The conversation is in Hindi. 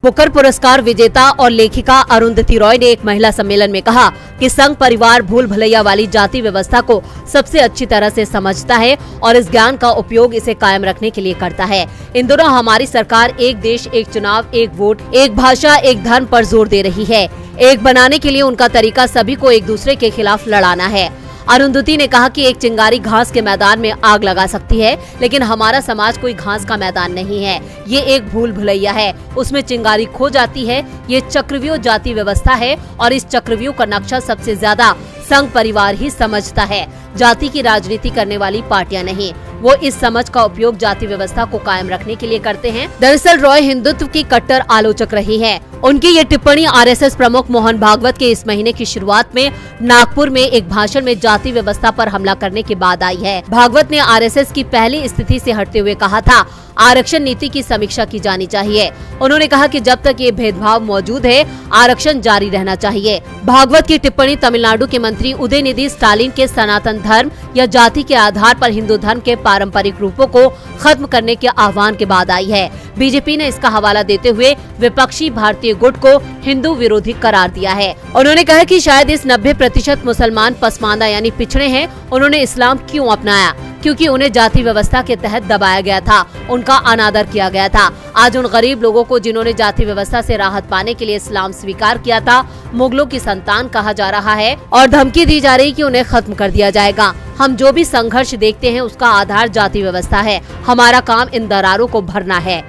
बुकर पुरस्कार विजेता और लेखिका अरुंधति रॉय ने एक महिला सम्मेलन में कहा कि संघ परिवार भूल भुलैया वाली जाति व्यवस्था को सबसे अच्छी तरह से समझता है और इस ज्ञान का उपयोग इसे कायम रखने के लिए करता है। इन दिनों हमारी सरकार एक देश एक चुनाव एक वोट एक भाषा एक धर्म पर जोर दे रही है। एक बनाने के लिए उनका तरीका सभी को एक दूसरे के खिलाफ लड़ाना है। अरुंधति ने कहा कि एक चिंगारी घास के मैदान में आग लगा सकती है, लेकिन हमारा समाज कोई घास का मैदान नहीं है। ये एक भूल भुलैया है, उसमें चिंगारी खो जाती है। ये चक्रव्यूह जाति व्यवस्था है और इस चक्रव्यूह का नक्शा सबसे ज्यादा संघ परिवार ही समझता है, जाति की राजनीति करने वाली पार्टियां नहीं। वो इस समझ का उपयोग जाति व्यवस्था को कायम रखने के लिए करते हैं। दरअसल रॉय हिंदुत्व की कट्टर आलोचक रही है। उनकी ये टिप्पणी आरएसएस प्रमुख मोहन भागवत के इस महीने की शुरुआत में नागपुर में एक भाषण में जाति व्यवस्था पर हमला करने के बाद आई है। भागवत ने आरएसएस की पहली स्थिति से हटते हुए कहा था, आरक्षण नीति की समीक्षा की जानी चाहिए। उन्होंने कहा कि जब तक ये भेदभाव मौजूद है, आरक्षण जारी रहना चाहिए। भागवत की टिप्पणी तमिलनाडु के मंत्री उदयनिधि स्टालिन के सनातन धर्म या जाति के आधार पर हिंदू धर्म के पारंपरिक रूपों को खत्म करने के आह्वान के बाद आई है। बीजेपी ने इसका हवाला देते हुए विपक्षी भारतीय गुट को हिंदू विरोधी करार दिया है। उन्होंने कहा कि शायद इस 90% मुसलमान पसमानदा यानी पिछड़े हैं। उन्होंने इस्लाम क्यों अपनाया? क्योंकि उन्हें जाति व्यवस्था के तहत दबाया गया था, उनका अनादर किया गया था। आज उन गरीब लोगों को जिन्होंने जाति व्यवस्था से राहत पाने के लिए इस्लाम स्वीकार किया था, मुगलों की संतान कहा जा रहा है और धमकी दी जा रही कि उन्हें खत्म कर दिया जाएगा। हम जो भी संघर्ष देखते हैं उसका आधार जाति व्यवस्था है। हमारा काम इन दरारों को भरना है।